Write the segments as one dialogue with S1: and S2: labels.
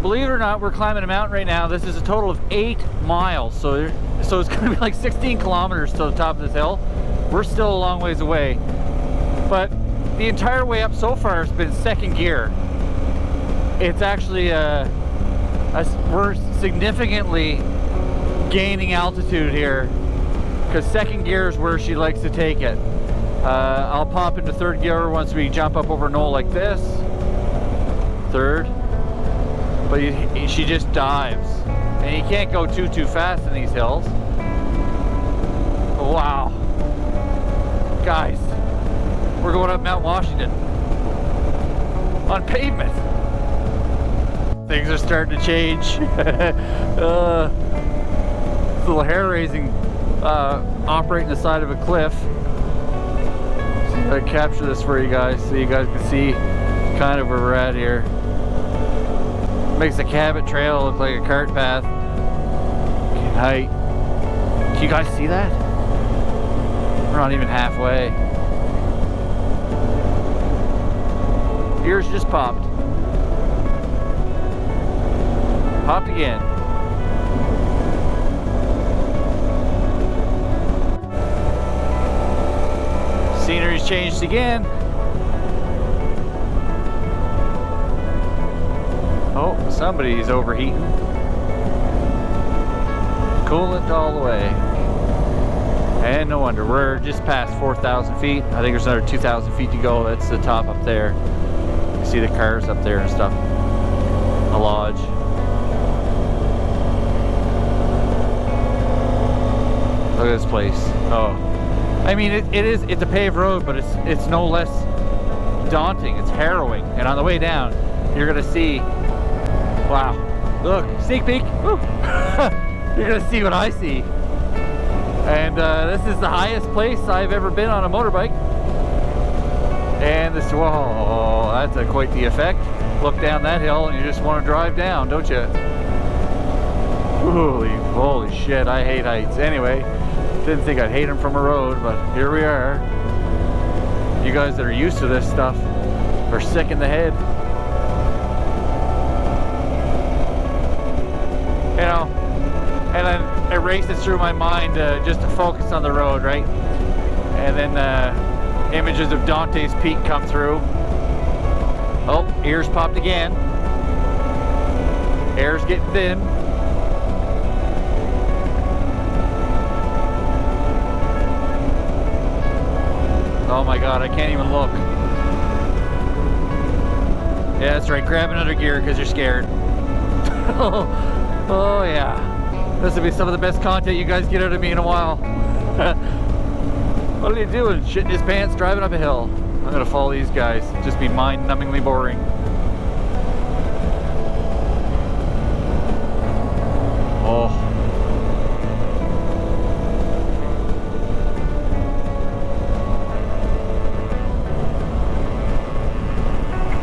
S1: believe it or not, we're climbing a mountain right now. This is a total of 8 miles. So it's gonna be like 16 kilometers to the top of this hill. We're still a long ways away. But the entire way up so far has been second gear. It's actually, we're significantly gaining altitude here because second gear is where she likes to take it. I'll pop into third gear once we jump up over a knoll like this. Third. But she just dives. And you can't go too fast in these hills. Wow. Guys, we're going up Mount Washington on pavement. Things are starting to change. It's a little hair-raising operating the side of a cliff. I capture this for you guys so you guys can see kind of where we're at here. Makes the Cabot Trail look like a cart path. Height. Can you guys see that? We're not even halfway. Ears just popped. Popped again. Scenery's changed again. Oh, somebody's overheating. Coolant all the way. And no wonder, we're just past 4,000 feet. I think there's another 2,000 feet to go. That's the top up there. You see the cars up there and stuff. A lodge. Look at this place. Oh. I mean, it's a paved road, but it's no less daunting. It's harrowing. And on the way down, you're gonna see, wow, look, sneak peek. Woo. You're gonna see what I see. And this is the highest place I've ever been on a motorbike. And this, whoa, that's quite the effect. Look down that hill and you just want to drive down, don't you? Holy shit, I hate heights. Anyway, didn't think I'd hate them from a road, but here we are. You guys that are used to this stuff are sick in the head. You know, and then it races through my mind just to focus on the road, right? And then images of Dante's Peak come through. Oh, ears popped again. Air's getting thin. Oh my god, I can't even look. Yeah, that's right, grab another gear because you're scared. Oh yeah. This will be some of the best content you guys get out of me in a while. What are you doing? Shitting his pants, driving up a hill. I'm gonna follow these guys. Just be mind-numbingly boring. Oh.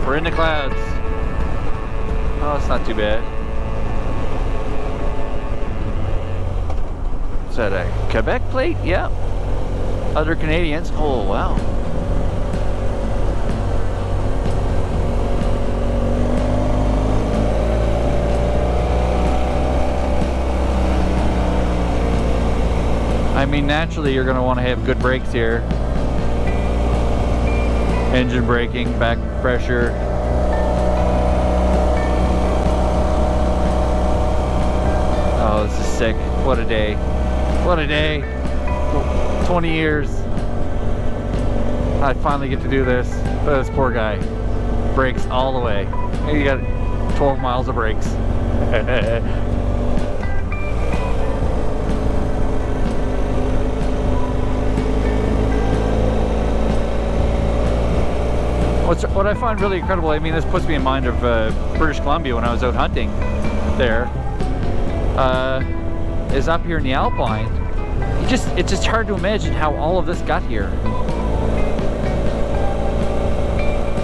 S1: We're in the clouds. Oh, it's not too bad. Is that a Quebec plate? Yeah. Other Canadians. Oh, wow. I mean, naturally, you're going to want to have good brakes here. Engine braking, back pressure. Oh, this is sick. What a day. What a day. 20 years. I finally get to do this. Look at this poor guy. Brakes all the way. You got 12 miles of brakes. What I find really incredible, I mean, this puts me in mind of British Columbia when I was out hunting there, is up here in the Alpine. It's just hard to imagine how all of this got here.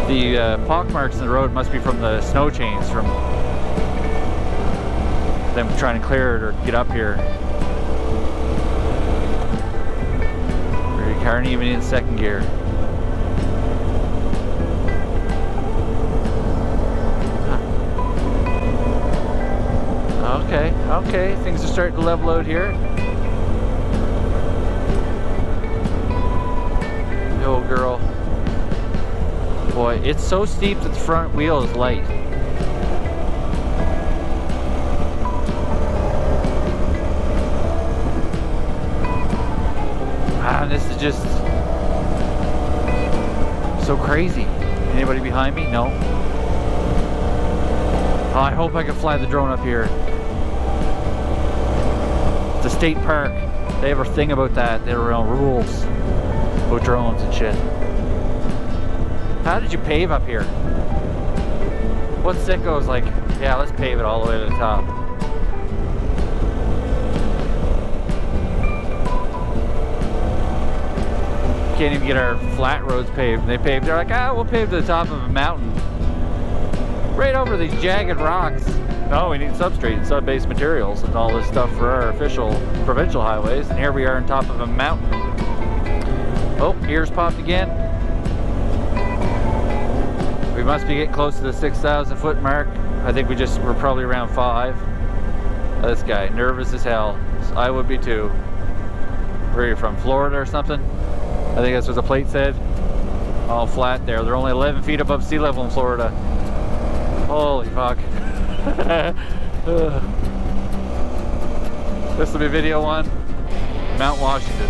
S1: The pock marks in the road must be from the snow chains, from them trying to clear it or get up here. Your car ain't even in second gear. Okay, okay, things are starting to level out here. Oh girl. Boy, it's so steep that the front wheel is light. Ah, this is just so crazy. Anybody behind me? No. Oh, I hope I can fly the drone up here. It's a state park. They have a thing about that. They have their own rules about drones and shit. How did you pave up here? What sicko is like, yeah, let's pave it all the way to the top. Can't even get our flat roads paved. They paved, they're like, ah, we'll pave to the top of a mountain. Right over these jagged rocks. No, we need substrate and sub-base materials and all this stuff for our official provincial highways. And here we are on top of a mountain. Oh, ears popped again. We must be getting close to the 6,000 foot mark. I think we're probably around 5. This guy, nervous as hell. I would be too. Where are you from, Florida or something? I think that's what the plate said. All flat there. They're only 11 feet above sea level in Florida. Holy fuck. This will be video 1. Mount Washington.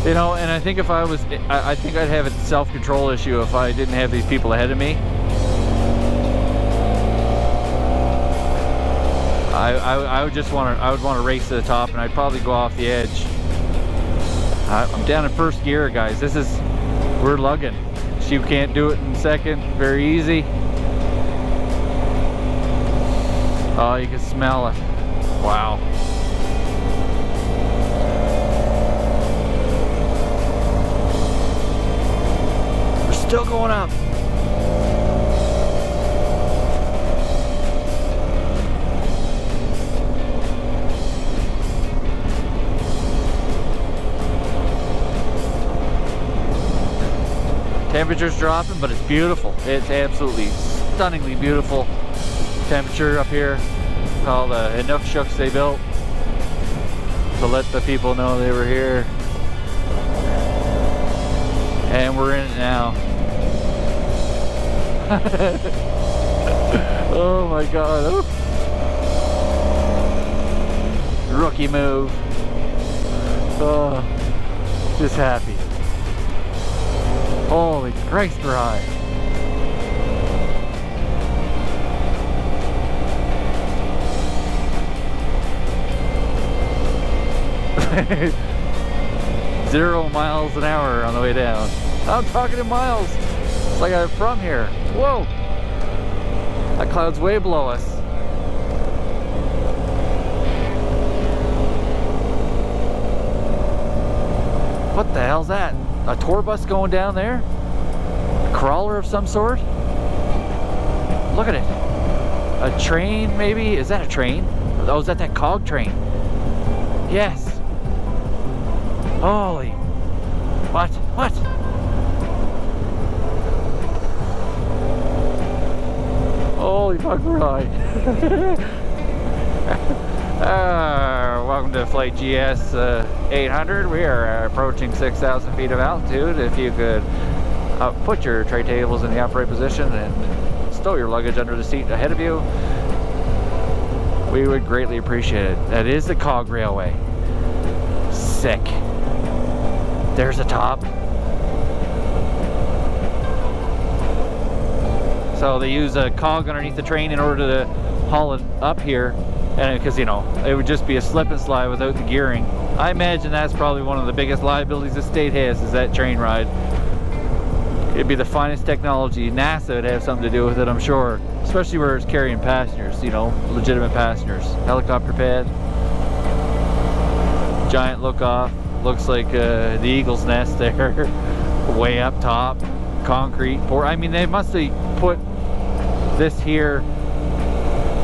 S1: You know, and I think if I was, I think I'd have a self-control issue if I didn't have these people ahead of me. I would just want to, I would want to race to the top, and I'd probably go off the edge. I'm down in first gear, guys. We're lugging. You can't do it in second, very easy. Oh, you can smell it. Wow. We're still going up. Temperature's dropping, but it's beautiful. It's absolutely stunningly beautiful temperature up here. All the Inukshuk's they built to let the people know they were here. And we're in it now. Oh my god. Oof. Rookie move. Oh, just happy. Holy Christ, we're high. Zero miles an hour on the way down. I'm talking in miles. It's like I'm from here. Whoa. That cloud's way below us. What the hell's that? A tour bus going down there? A crawler of some sort? Look at it. A train, maybe? Is that a train? Oh, is that cog train? Yes. Holy. What? What? Holy fuck, we're high. Welcome to Flight GS 800. We are approaching 6,000 feet of altitude. If you could put your tray tables in the upright position and stow your luggage under the seat ahead of you, we would greatly appreciate it. That is the cog railway. Sick. There's the top. So they use a cog underneath the train in order to haul it up here. And because, you know, it would just be a slip and slide without the gearing. I imagine that's probably one of the biggest liabilities the state has, is that train ride. It'd be the finest technology. NASA would have something to do with it, I'm sure. Especially where it's carrying passengers, you know, legitimate passengers. Helicopter pad. Giant look off. Looks like the eagle's nest there. Way up top. Concrete. I mean, they must have put this here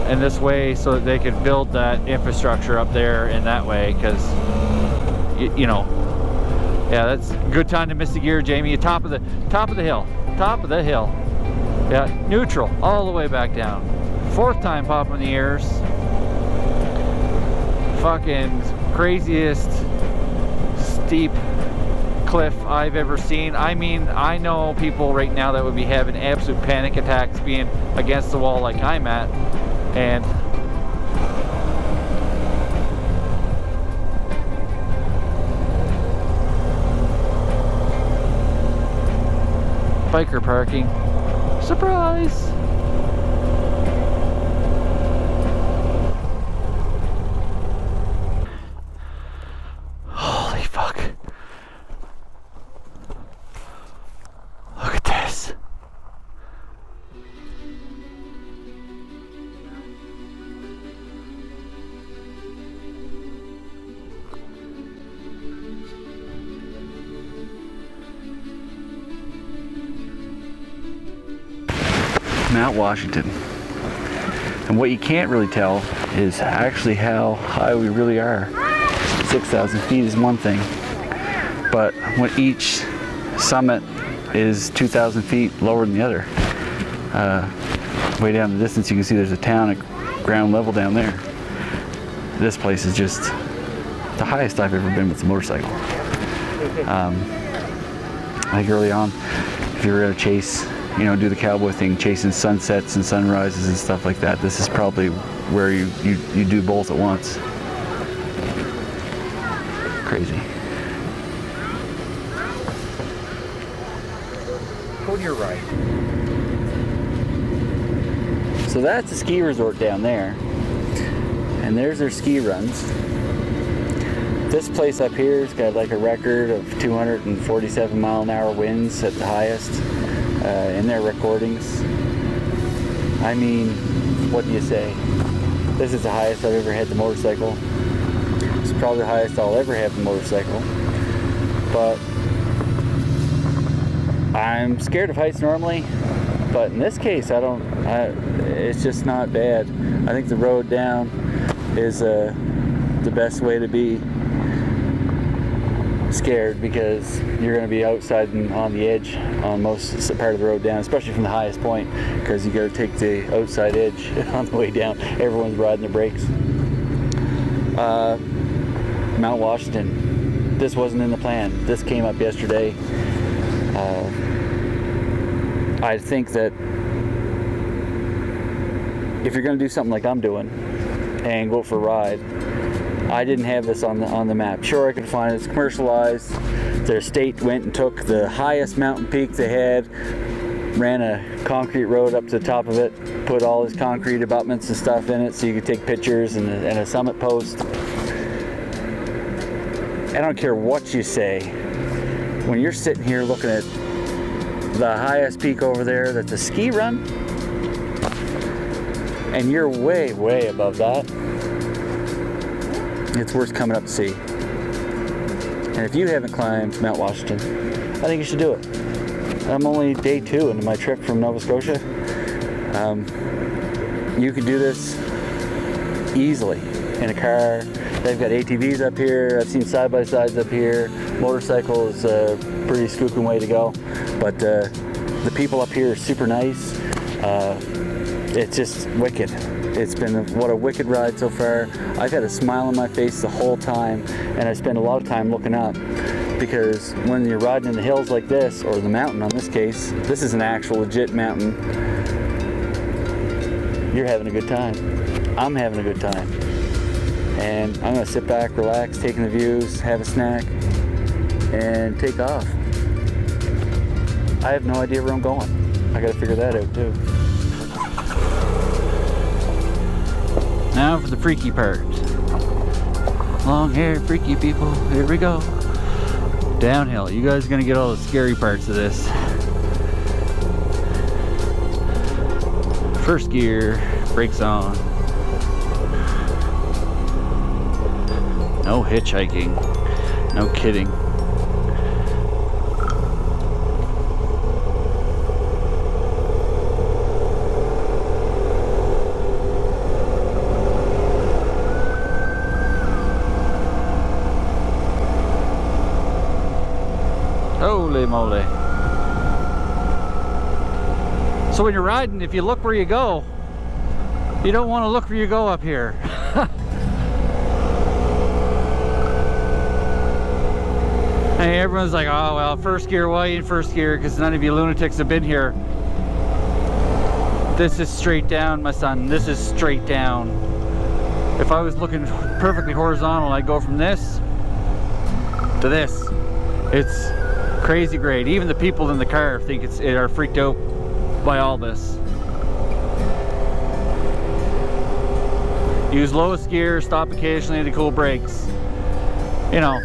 S1: and this way so that they could build that infrastructure up there in that way, because you know, Yeah, that's a good time to miss the gear, Jamie. Top of the hill. Top of the hill. Yeah, neutral all the way back down. 4th time popping the ears. Fucking craziest steep cliff I've ever seen. I mean, I know people right now that would be having absolute panic attacks being against the wall like I'm at, and biker parking. Surprise! Holy fuck. Look at this. Mount Washington. And what you can't really tell is actually how high we really are. 6,000 feet is one thing, but when each summit is 2,000 feet lower than the other. Way down the distance you can see there's a town at ground level down there. This place is just the highest I've ever been with a motorcycle. I think early on, if you were going to chase, you know, do the cowboy thing, chasing sunsets and sunrises and stuff like that, this is probably where you do both at once. Crazy. Go to your right. So that's a ski resort down there, and there's their ski runs. This place up here has got like a record of 247 mile-an-hour winds at the highest in their recordings. I mean, what do you say? This is the highest I've ever had the motorcycle. It's probably the highest I'll ever have the motorcycle. But I'm scared of heights normally, but in this case it's just not bad. I think the road down is the best way to be scared, because you're going to be outside and on the edge on most part of the road down, especially from the highest point, because you got to take the outside edge on the way down. Everyone's riding the brakes. Mount Washington, this wasn't in the plan. This came up yesterday. I think that if you're going to do something like I'm doing and go for a ride, I didn't have this on the map. Sure, I could find it. It's commercialized. Their state went and took the highest mountain peak they had, ran a concrete road up to the top of it, put all this concrete abutments and stuff in it so you could take pictures, and a summit post. I don't care what you say. When you're sitting here looking at the highest peak over there, that's a ski run, and you're way, way above that, it's worth coming up to see. And if you haven't climbed Mount Washington, I think you should do it. I'm only day 2 into my trip from Nova Scotia. You can do this easily in a car. They've got ATVs up here. I've seen side-by-sides up here. Motorcycle is a pretty skookum way to go. But the people up here are super nice. It's just wicked. It's been what a wicked ride so far. I've had a smile on my face the whole time, and I spend a lot of time looking up, because when you're riding in the hills like this, or the mountain in this case, this is an actual legit mountain, you're having a good time. I'm having a good time. And I'm gonna sit back, relax, taking the views, have a snack, and take off. I have no idea where I'm going. I gotta figure that out too. Now for the freaky part. Long hair, freaky people. Here we go. Downhill. You guys are gonna get all the scary parts of this. First gear, brakes on. No hitchhiking. No kidding. Holy moly. So when you're riding, if you look where you go, you don't want to look where you go up here. Hey, everyone's like, oh well, first gear, why in first gear? Because none of you lunatics have been here. This is straight down, my son. This is straight down. If I was looking perfectly horizontal, I'd go from this to this. It's crazy great. Even the people in the car think are freaked out by all this. Use lowest gear, stop occasionally to cool brakes. You know,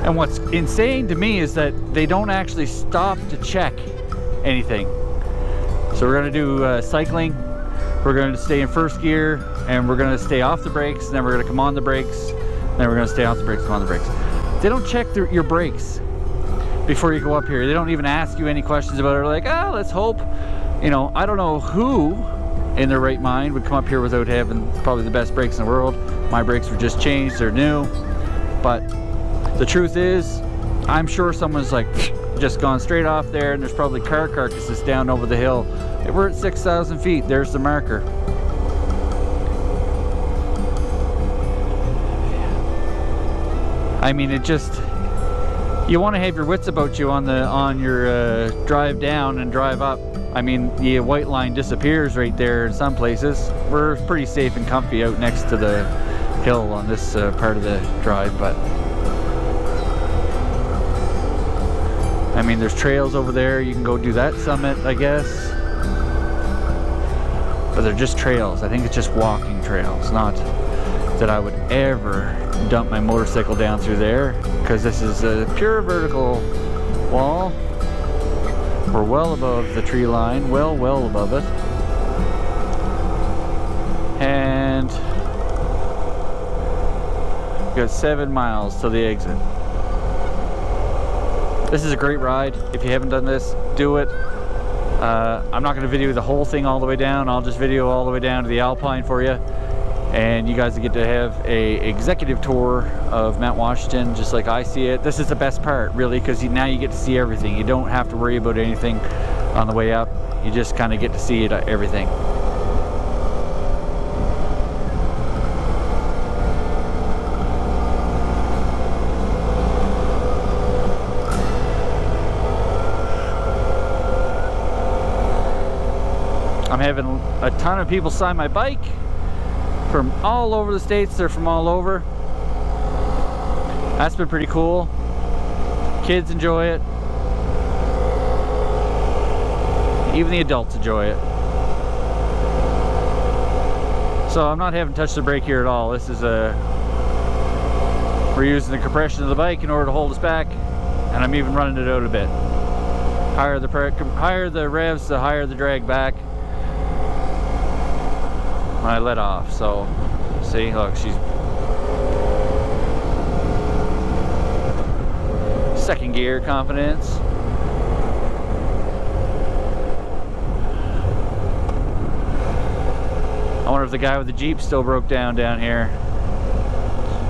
S1: and what's insane to me is that they don't actually stop to check anything. So we're gonna do cycling. We're gonna stay in first gear, and we're gonna stay off the brakes, and then we're gonna come on the brakes, and then we're gonna stay off the brakes, come on the brakes. They don't check your brakes before you go up here. They don't even ask you any questions about it. They're like, oh, let's hope. You know, I don't know who in their right mind would come up here without having probably the best brakes in the world. My brakes were just changed, they're new. But the truth is, I'm sure someone's like just gone straight off there, and there's probably car carcasses down over the hill. We're at 6,000 feet, there's the marker. I mean, it just, you want to have your wits about you on your drive down and drive up. I mean, the white line disappears right there in some places. We're pretty safe and comfy out next to the hill on this part of the drive, but I mean, there's trails over there. You can go do that summit, I guess. But they're just trails. I think it's just walking trails, not that I would ever dump my motorcycle down through there, because this is a pure vertical wall. We're well above the tree line, well above it. And we've got 7 miles to the exit. This is a great ride. If you haven't done this, do it. I'm not going to video the whole thing all the way down. I'll just video all the way down to the Alpine for you. And you guys get to have a executive tour of Mount Washington, just like I see it. This is the best part, really, because now you get to see everything. You don't have to worry about anything on the way up. You just kind of get to see it, everything. I'm having a ton of people sign my bike from all over the states. They're from all over. That's been pretty cool. Kids enjoy it. Even the adults enjoy it. So I'm not having touched the brake here at all. This is we're using the compression of the bike in order to hold us back, and I'm even running it out a bit. Higher the revs, the higher the drag back when I let off. So see, look, she's second gear confidence. I wonder if the guy with the Jeep still broke down here.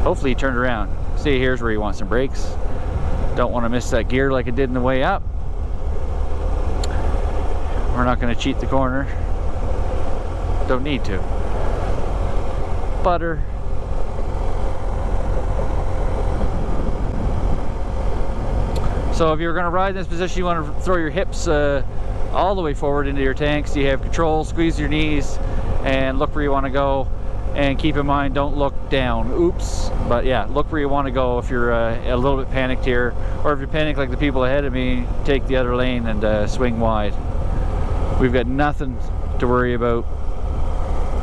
S1: Hopefully he turned around. See, here's where he wants some brakes. Don't want to miss that gear like it did in the way up. We're not going to cheat the corner. Don't need to. Butter. So if you're going to ride in this position, you want to throw your hips all the way forward into your tank so you have control. Squeeze your knees and look where you want to go. And keep in mind, don't look down. Oops. But yeah, look where you want to go if you're a little bit panicked here. Or if you're panicked like the people ahead of me, take the other lane and swing wide. We've got nothing to worry about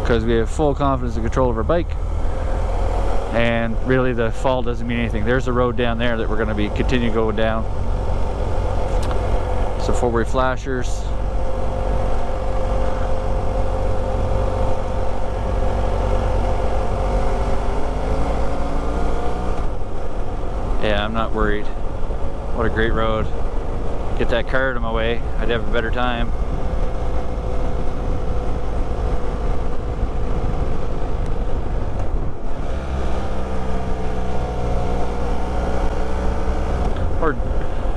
S1: because we have full confidence and control of our bike. And really the fall doesn't mean anything. There's a road down there that we're going to be continuing going down. So four-way flashers. Yeah, I'm not worried. What a great road. Get that car out of my way, I'd have a better time.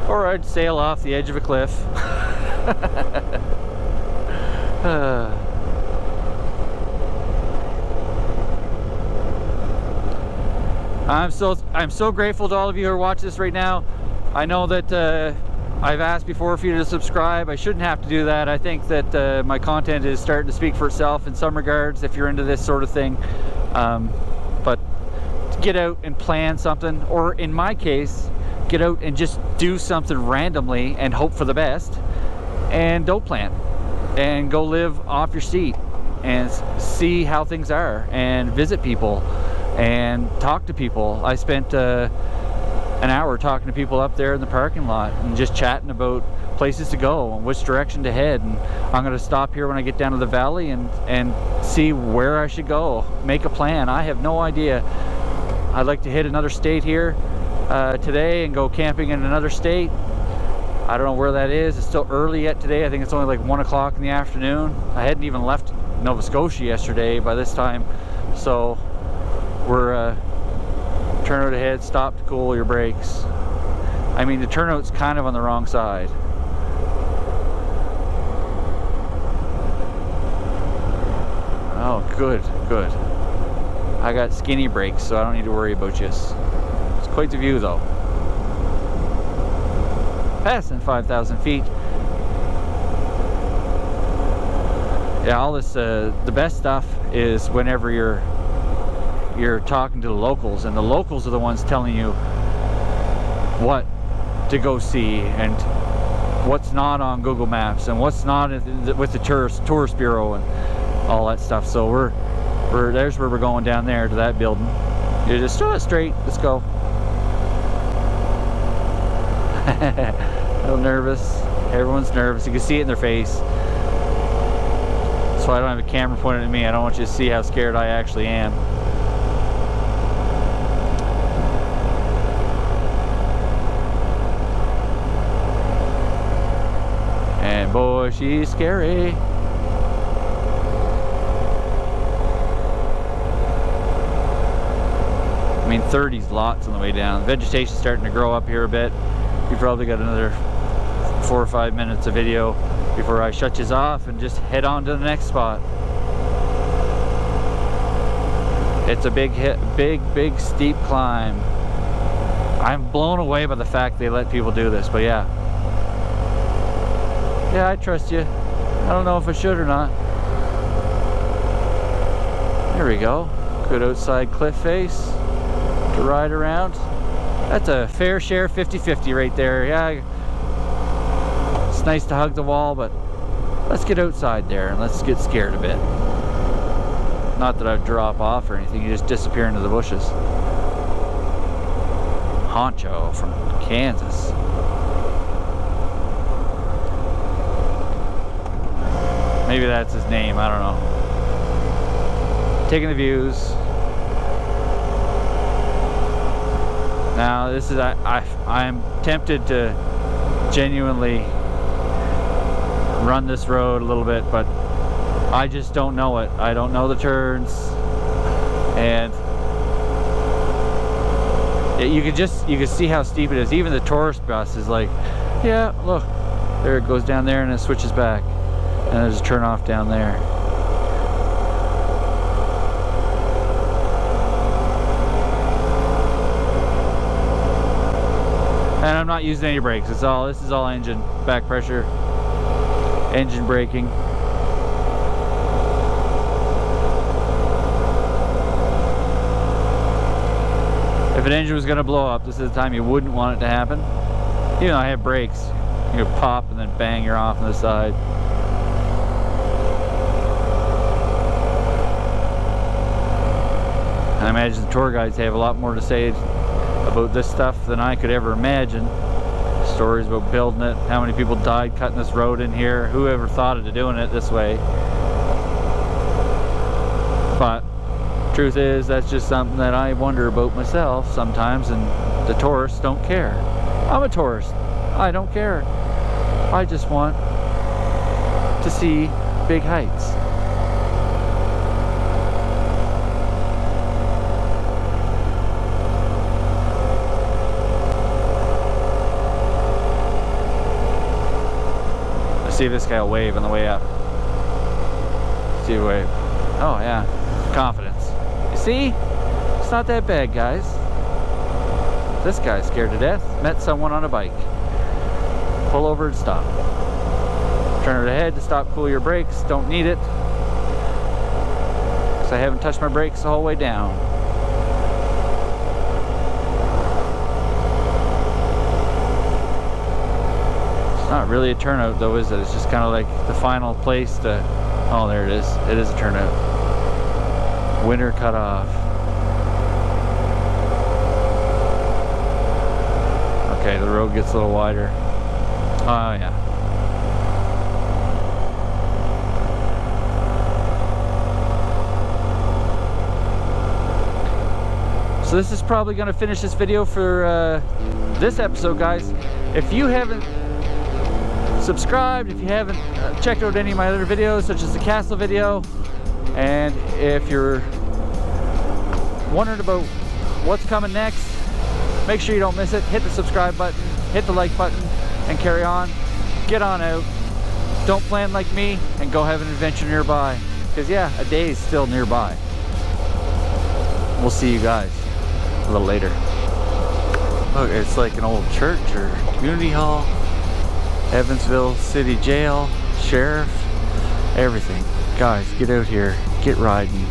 S1: Or I'd sail off the edge of a cliff. I'm so grateful to all of you who are watching this right now. I know that I've asked before for you to subscribe. I shouldn't have to do that. I think that my content is starting to speak for itself in some regards if you're into this sort of thing. But to get out and plan something, or in my case, get out and just do something randomly and hope for the best, and don't plan, and go live off your seat and see how things are and visit people and talk to people. I spent an hour talking to people up there in the parking lot and just chatting about places to go and which direction to head, and I'm going to stop here when I get down to the valley and see where I should go, make a plan. I have no idea. I'd like to hit another state here today and go camping in another state. I don't know where that is. It's still early yet today. I think it's only like 1 o'clock in the afternoon. I hadn't even left Nova Scotia yesterday by this time, so we're turnout ahead, stop to cool your brakes. I mean, the turnout's kind of on the wrong side. Oh, good. I got skinny brakes, so I don't need to worry about this. It's quite the view, though. Passing 5,000 feet. Yeah, all this, the best stuff is whenever you're talking to the locals, and the locals are the ones telling you what to go see and what's not on Google Maps and what's not with the tourist bureau and all that stuff. So there's where we're going, down there to that building. You just throw it straight. Let's go. A little nervous. Everyone's nervous. You can see it in their face. That's why I don't have a camera pointed at me. I don't want you to see how scared I actually am. And boy, she's scary. I mean, 30's lots on the way down. Vegetation's starting to grow up here a bit. We probably got another 4 or 5 minutes of video before I shut you off and just head on to the next spot. It's a big steep climb. I'm blown away by the fact they let people do this, but yeah. Yeah, I trust you. I don't know if I should or not. There we go. Good outside cliff face to ride around. That's a fair share 50-50 right there. Yeah, it's nice to hug the wall, but let's get outside there and let's get scared a bit. Not that I'd drop off or anything, you just disappear into the bushes. Honcho from Kansas. Maybe that's his name, I don't know. Taking the views. Now this is, I'm tempted to genuinely run this road a little bit, but I just don't know it. I don't know the turns, and you can see how steep it is. Even the tourist bus is like, yeah, look, there it goes down there and it switches back, and there's a turn off down there. And I'm not using any brakes. This is all engine, back pressure, engine braking. If an engine was going to blow up, this is the time you wouldn't want it to happen. Even though I have brakes, you can pop and then bang, you're off on the side. I imagine the tour guides have a lot more to say about this stuff than I could ever imagine. Stories about building it, how many people died cutting this road in here, who ever thought of doing it this way. But truth is, that's just something that I wonder about myself sometimes, and the tourists don't care. I'm a tourist. I don't care. I just want to see big heights. See if this guy will wave on the way up. See a wave. Oh yeah, confidence. You see? It's not that bad, guys. This guy's scared to death. Met someone on a bike. Pull over and stop. Turn it ahead to stop, cool your brakes. Don't need it. Because I haven't touched my brakes the whole way down. It's not really a turnout though, is it? It's just kind of like the final place to... Oh, there it is. It is a turnout. Winter cutoff. Okay, the road gets a little wider. Oh yeah. So this is probably going to finish this video for this episode, guys. If you haven't subscribed, if you haven't checked out any of my other videos, such as the castle video, and if you're wondering about what's coming next, make sure you don't miss it. Hit the subscribe button, hit the like button, and carry on. Get on out. Don't plan like me and go have an adventure nearby. Because yeah, a day is still nearby. We'll see you guys a little later. Look, it's like an old church or community hall. Evansville City Jail, sheriff, everything. Guys, get out here, get riding.